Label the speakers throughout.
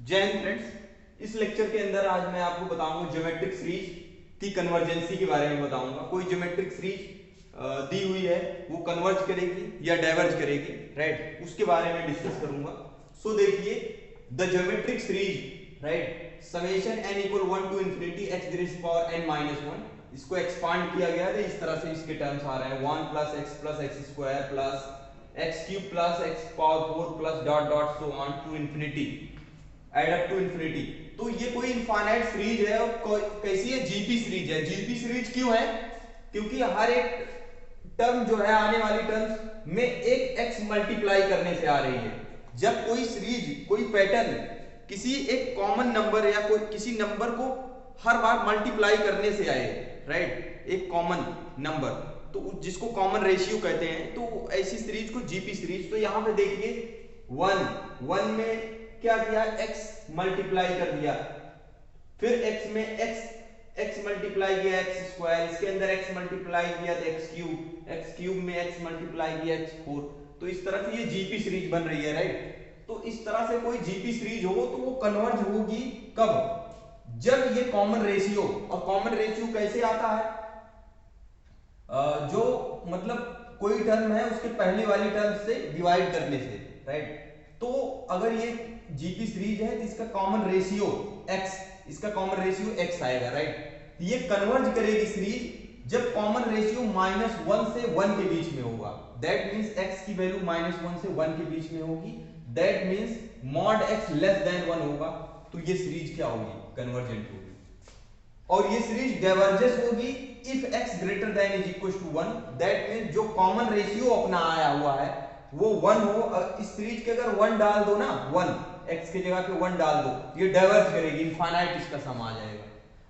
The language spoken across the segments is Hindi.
Speaker 1: जय हिंद फ्रेंड्स, इस लेक्चर के अंदर आज मैं आपको बताऊंगा ज्योमेट्रिक सीरीज की कन्वर्जेंसी के बारे में बताऊंगा। कोई ज्योमेट्रिक सीरीज दी हुई है, वो कन्वर्ज करेगी या डाइवर्ज करेगी, राइट, उसके बारे में डिस्कस करूंगा। सो देखिए, the geometric series, right, summation n equal 1 to infinity x to the power n minus 1, इसको एक्सपांड किया गया है। इस तरह से इसके टर्म्स आ रहे हैं 1 plus x square plus x cube plus x power 4 plus dot dot so on to infinity, add up to infinity. तो ये कोई इनफाइनाइट सीरीज है और कैसी है? जीपी सीरीज है। जीपी सीरीज क्यों है? क्योंकि हर एक टर्म जो है, आने वाली टर्म्स में एक x मल्टीप्लाई करने से आ रही है। जब कोई सीरीज, कोई पैटर्न किसी एक कॉमन नंबर या कोई किसी नंबर को हर बार मल्टीप्लाई करने से आए, राइट, एक कॉमन नंबर, तो जिसको कॉमन रेशियो कहते हैं, तो ऐसी सीरीज को जीपी सीरीज। तो यहां पे देखिए 1 में क्या किया? x मल्टीप्लाई कर दिया, फिर x में x मल्टीप्लाई किया x स्क्वायर, इसके अंदर x मल्टीप्लाई किया तो x क्यूब में x मल्टीप्लाई किया x 4। तो इस तरह से ये जीपी सीरीज बन रही है, राइट। तो इस तरह से कोई जीपी सीरीज हो तो वो कन्वर्ज होगी कब? जब ये कॉमन रेशियो, और कॉमन रेशियो कैसे आता है? जो मतलब कोई टर्म है उसके पहले वाली टर्म से डिवाइड करने से, राइट। तो अगर ये जीपी सीरीज है तो इसका कॉमन रेशियो x, इसका कॉमन रेशियो x आएगा, राइट। ये कन्वर्ज करेगी सीरीज जब कॉमन रेशियो -1 से 1 के बीच में होगा। दैट मींस x की वैल्यू -1 से 1 के बीच में होगी। That means mod x less than 1 होगा। तो ये सीरीज क्या होगी? कन्वर्जेंट होगी। और ये सीरीज डाइवर्जेंस होगी if x greater than is equal to 1। That means जो कॉमन रेशियो अपना आया हुआ है वो 1 हो। इस सीरीज के अगर 1 डाल दो ना, 1 x की जगह पे 1 डाल दो, ये डाइवर्ज करेगी, इनफाइनाइट इसका सम आ जाएगा।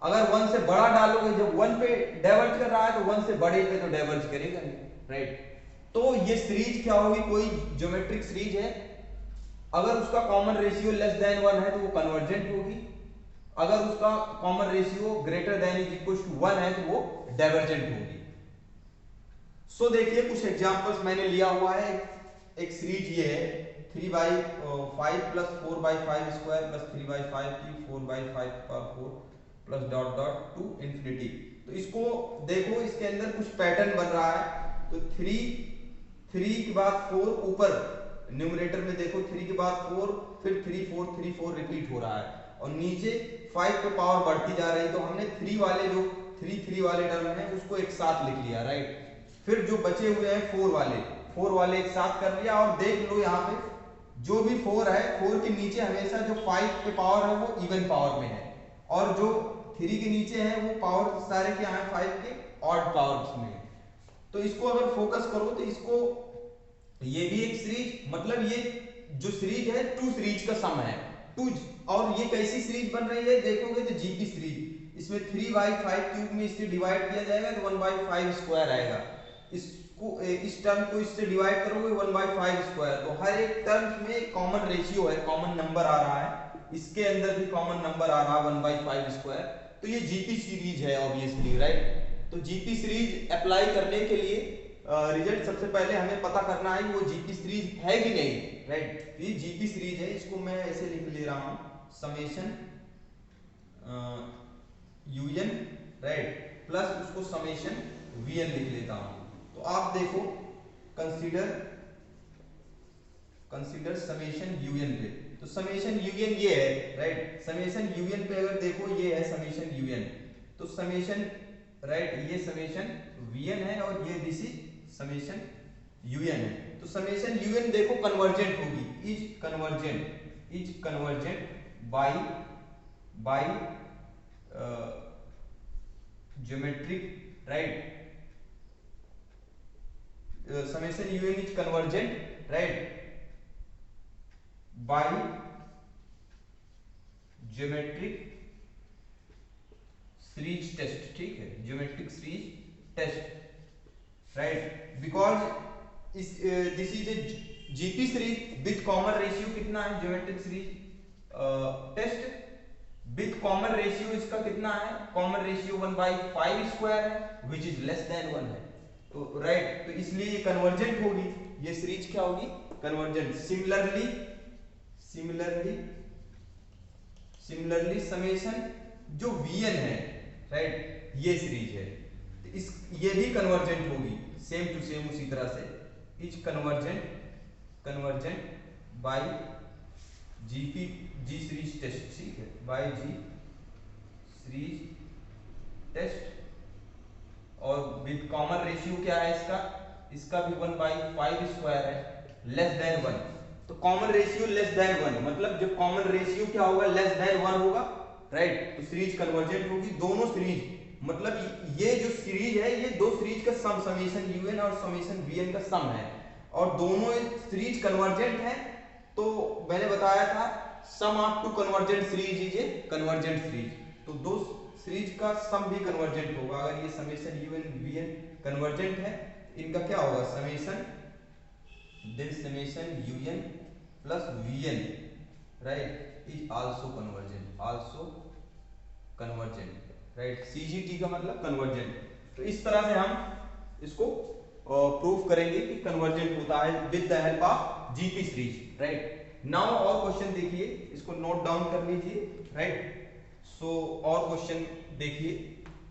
Speaker 1: अगर 1 से बड़ा डालोगे, जब 1 पे डाइवर्ज कर रहा है तो 1 से बड़े पे तो डाइवर्ज करेगा नहीं, राइट। तो ये सीरीज क्या होगी? कोई ज्योमेट्रिक सीरीज है, अगर उसका कॉमन रेशियो लेस देन 1 है तो वो कन्वर्जेंट होगी। अगर उसका common ratio greater than is equal to 1 है तो वो डाइवर्जेंट होगी। सो देखिए, कुछ एग्जांपल्स मैंने लिया हुआ है। एक सीरीज ये है 3/5 प्लस 4/5 स्क्वायर प्लस 3/5 की 4/5 पर 4 plus dot dot to infinity. तो इसको देखो, इसके अंदर कुछ पैटर्न बन रहा है। तो 3 के बाद 4, ऊपर न्यूमरेटर में देखो 3 के बाद 4, फिर 3 4 3 4 रिपीट हो रहा है, और नीचे 5 पे पावर बढ़ती जा रही है। तो हमने 3 वाले जो 3 वाले टर्म है उसको एक साथ लिख लिया, राइट। फिर जो बचे हुए हैं 4 वाले एक साथ कर लिया। और देख लो यहाँ पे जो भी 4 है, 4 के नीचे हमेशा जो 5 पे पावर है वो इवन पावर में है, और जो 3 के नीचे है वो पावर सारे क्या है? 5 के ऑड पावर्स में है। तो इसको अगर फोकस करो तो इसको, ये भी एक सीरीज, मतलब ये जो सीरीज है 2 सीरीज का सम है, 2। और ये कैसी सीरीज बन रही है देखोगे तो जीपी सीरीज। इसमें 3/5 क्यूब में इससे डिवाइड किया जाएगा तो 1/5 स्क्वायर आएगा। इसको, इस टर्म को इससे डिवाइड करोगे 1/5 स्क्वायर। तो हर एक टर्म में कॉमन रेशियो है, कॉमन नंबर आ रहा है। इसके अंदर भी कॉमन नंबर आ रहा है 1/5 स्क्वायर। तो ये जीपी सीरीज है ऑब्वियसली, राइट। तो जीपी सीरीज अप्लाई करने के लिए रिजल्ट सबसे पहले हमें पता करना है कि वो जीपी सीरीज है कि नहीं, राइट। ये जीपी सीरीज है, इसको मैं ऐसे लिख ले रहा हूं, समेशन यूएन, राइट, प्लस उसको समेशन वीएन लिख लेता हूं। तो आप देखो, कंसीडर समेशन यूएन पे। तो समेशन यूएन ये है, राइट। समेशन यूएन पे अगर देखो, ये है समेशन यूएन। तो समेशन, राइट, ये समेशन वीएन है और ये दिस इज समेशन यूएन है। तो समेशन यूएन देखो कन्वर्जेंट होगी, is convergent by geometric, right. Summation u n is convergent, right, by geometric series test, ठीक है, geometric series test, right. Because इस this is a GP series with common ratio कितना है? Geometric series test with common ratio इसका कितना है? कॉमन रेशियो 1/5 स्क्वायर है, विच इज लेस देन 1 है। तो राइट, तो इसलिए ये कन्वर्जेंट होगी, ये सीरीज क्या होगी? कन्वर्जेंट। सिमिलरली सिमिलरली समेशन जो Vn है, राइट, ये सीरीज है, तो इस ये भी कन्वर्जेंट होगी सेम टू सेम उसी तरह से, is convergent by G series test, ठीक है, बाय जी सीरीज टेस्ट, और विद कॉमन रेशियो क्या है इसका भी 1/5 स्क्वायर है, लेस देन 1। तो कॉमन रेशियो लेस देन 1 मतलब जब कॉमन रेशियो क्या होगा, लेस देन 1 होगा, राइट, तो सीरीज कन्वर्जेंट होगी। दोनों सीरीज मतलब ये जो सीरीज है ये दो सीरीज का सम, समेशन यूएन और समेशन वीएन का सम है, और दोनों सीरीज कन्वर्जेंट है। तो मैंने बताया था sum of two convergent series is a convergent series, तो दो सीरीज का सम भी कन्वर्जेंट होगा। अगर ये समेशन यूएन वीएन कन्वर्जेंट है, इनका क्या होगा, summation then summation u n plus v n, right, is also convergent, right, CGT का मतलब कन्वर्जेंट। तो इस तरह से हम इसको प्रूफ करेंगे कि कन्वर्जेंट होता है with the help of GP series, right. Now और क्वेश्चन देखिए, इसको नोट डाउन कर लीजिए, राइट। सो और क्वेश्चन देखिए,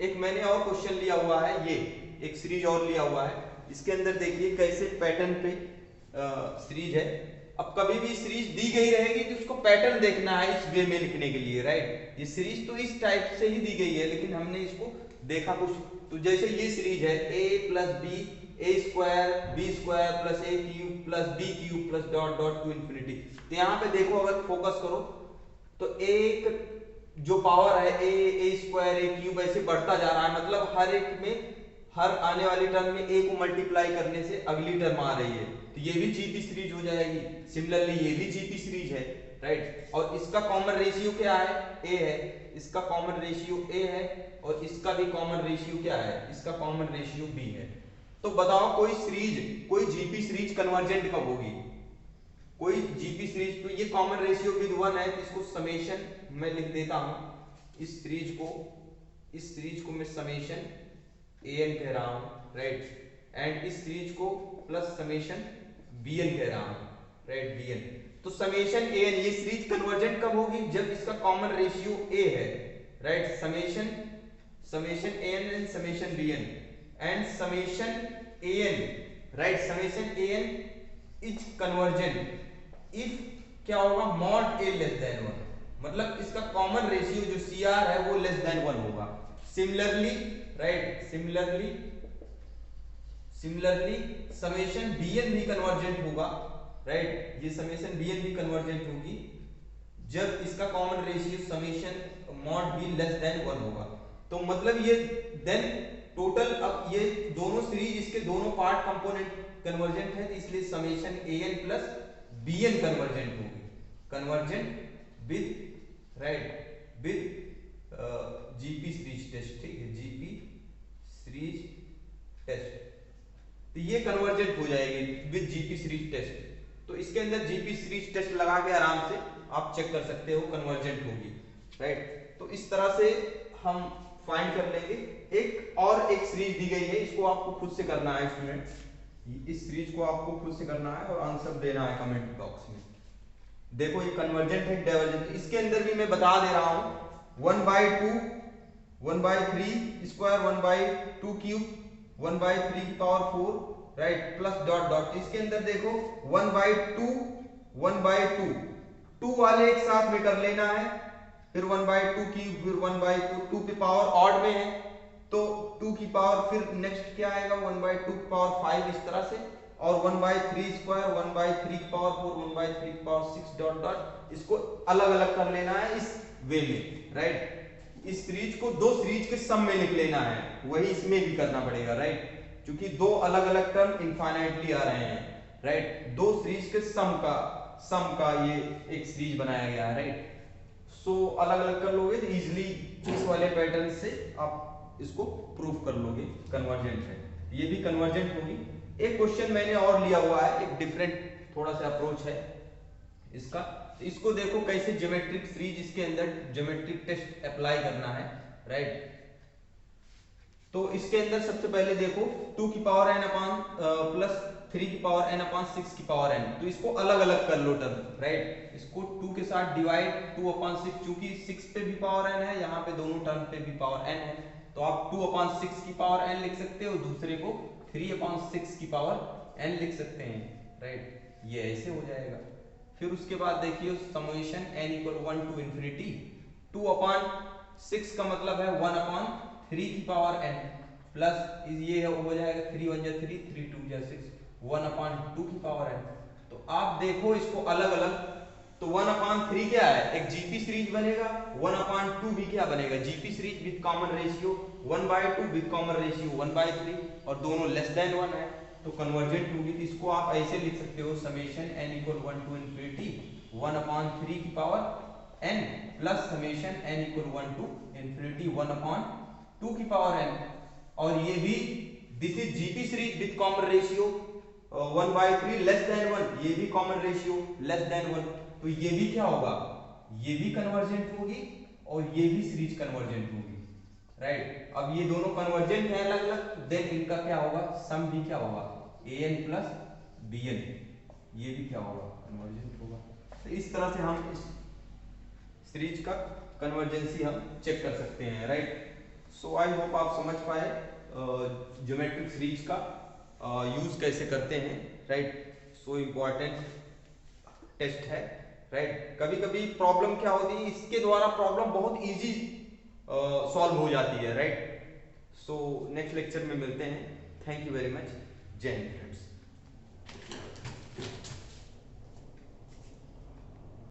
Speaker 1: एक मैंने और क्वेश्चन लिया हुआ है, ये एक सीरीज और लिया हुआ है, इसके अंदर देखिए कैसे पैटर्न पे सीरीज है। अब कभी भी सीरीज दी गई रहेगी तो उसको पैटर्न देखना है इस वे में लिखने के लिए, राइट। ये सीरीज तो इस टाइप से ही दी गई है, लेकिन हमने इसको देखा कुछ, तो जैसे ये सीरीज है a plus B A square B square plus A cube plus B cube plus dot dot to infinity. तो यहाँ पे देखो, अगर फोकस करो तो एक जो पावर है ए स्क्वायर ए क्यूब ऐसे बढ़ता जा रहा है, मतलब हर एक में, हर आने वाली टर्म में ए को मल्टीप्लाई करने से अगली टर्म आ रही है, तो ये भी जीपी सीरीज हो जाएगी। सिमिलरली ये भी जीपी सीरीज है, राइट, और इसका कॉमन रेशियो क्या है, ए है, इसका कॉमन रेशियो ए है, और इसका भी कॉमन रेशियो क्या है, इसका कॉमन रेशियो बी है। तो बताओ कोई जीपी सीरीज कन्वर्जेंट कब होगी, कोई जीपी सीरीज, तो ये कॉमन रेशियो विद 1 है, तो इसको समेशन मैं लिख देता हूं, इस सीरीज को मैं समेशन an कह रहा हूं, राइट, एंड इस सीरीज को प्लस समेशन bn कह रहा हूं, राइट, bn। तो समेशन an, ये सीरीज कन्वर्जेंट कब होगी, जब इसका कॉमन रेशियो a है, right, summation an and summation bn, and summation an, right, summation an is convergent if क्या होगा, मॉड a लेस देन 1, मतलब इसका कॉमन रेशियो जो cr है वो लेस देन 1 होगा। Similarly, right, similarly summation bn भी कन्वर्जेंट होगा, राइट, ये समेशन bn भी कन्वर्जेंट होगी जब इसका common ratio summation mod b less than 1 होगा। तो मतलब ये देन टोटल, अब ये दोनों सीरीज, इसके दोनों पार्ट कंपोनेंट कन्वर्जेंट है, इसलिए summation an plus bn convergent होगी, convergent with, right, with GP series test, ठीक है, जीपी सीरीज टेस्ट, तो ये कन्वर्जेंट हो जाएगी विद जीपी सीरीज टेस्ट। तो इसके अंदर जीपी सीरीज टेस्ट लगा के आराम से आप चेक कर सकते हो कन्वर्जेंट होगी, राइट। तो इस तरह से हम फाइंड कर लेंगे। एक सीरीज दी गई है, इसको आपको खुद से करना है स्टूडेंट, इस सीरीज को आपको खुद से करना है और आंसर देना है कमेंट बॉक्स में। देखो ये कन्वर्जेंट है, डाइवर्जेंट, इसके अंदर भी मैं बता दे रहा हूं, 1/2 1/3 स्क्वायर 1/2 क्यूब 1/3 की power 4, right, plus dot dot, इसके अंदर देखो 1/2 1/2 2 वाले एक साथ में कर लेना है, फिर 1/2 क्यूब, फिर 1/2, 2 की पावर ऑड में है तो 2 की पावर, फिर नेक्स्ट क्या आएगा 1/2 की पावर 5, इस तरह से, और 1/3 स्क्वायर 1/3 की पावर 4 1/3 की पावर 6 डॉट डॉट, इसको अलग अलग कर लेना है इस वे में, राइट। इस सीरीज को दो सीरीज के सम में लिख लेना है, वही इसमें भी करना पड़ेगा, राइट, क्योंकि दो अलग अलग टर्म इनफाइनाइटली आ रहे हैं, राइट, दो सीरीज के सम का ये एक सीरीज बनाया गया है, राइट। सो अलग अलग कर लोगे तो इजीली इस वाले पैटर्न से आप इसको प्रूफ कर लोगे कन्वर्जेंट है, ये भी कन्वर्जेंट होगी। एक क्वेश्चन मैंने और लिया हुआ है, एक डिफरेंट थोड़ा सा अप्रोच है इसका, तो इसको देखो कैसे ज्योमेट्रिक सीरीज, इसके अंदर ज्योमेट्रिक टेस्ट अप्लाई करना है, राइट। तो इसके अंदर सबसे पहले देखो 2 की पावर n अपॉन प्लस 3 की पावर n अपॉन 6 की पावर n। तो इसको अलग अलग कर लो टर्म, राइट। इसको 2 के साथ डिवाइड 2 अपॉन 6, चूंकि 6 पे भी पावर n है, यहाँ पे दोनों टर्म पे भी पावर n है, तो आप 2 अपॉन 6 की पावर n लिख सकते हो, दूसरे को 3 अपॉन 6 की पावर n लिख सकते हैं, राइट। ये ऐसे हो जाएगा। फिर उसके बाद देखिए summation n equal 1 to infinity 2 upon 6 का मतलब है 1 अपॉन 3 की पावर n प्लस ये हो जाएगा 3 1 जा 3 3 2 जा 6 1 अपॉन 2 की पावर n। तो आप देखो इसको अलग अलग, तो 1 अपॉन 3 क्या है, एक जीपी सीरीज बनेगा, 1 अपॉन 2 भी क्या बनेगा, GP series with common ratio 1/2 with common ratio 1/3 और दोनों लेस देन 1 है, तो कन्वर्जेंट होगी। तो इसको आप ऐसे लिख सकते हो summation n equal 1 to infinity 1 upon 3 की power n plus summation n equal 1 to infinity 1 upon 2 की पावर n। और ये भी this is GP series with common ratio 1/3 less than 1, ये भी कॉमन रेशियो लेस देन 1, तो ये भी क्या होगा, ये भी कन्वर्जेंट होगी और ये भी सीरीज कन्वर्जेंट होगी, राइट। अब ये दोनों कन्वर्जेंट है अलग अलग, देन इनका क्या होगा, सम भी क्या होगा an प्लस bn, ये भी क्या होगा, कन्वर्जेंट होगा। तो इस तरह से हम इस सीरीज का कन्वर्जेंसी हम चेक कर सकते हैं, राइट। सो आई होप आप समझ पाए ज्योमेट्रिक सीरीज का यूज कैसे करते हैं, राइट। सो इम्पोर्टेंट टेस्ट है, राइट। कभी कभी प्रॉब्लम क्या होती है, इसके द्वारा प्रॉब्लम बहुत इजी सॉल्व हो जाती है, राइट। सो नेक्स्ट लेक्चर में मिलते हैं। Thank you very much. जय हिंद फ्रेंड्स।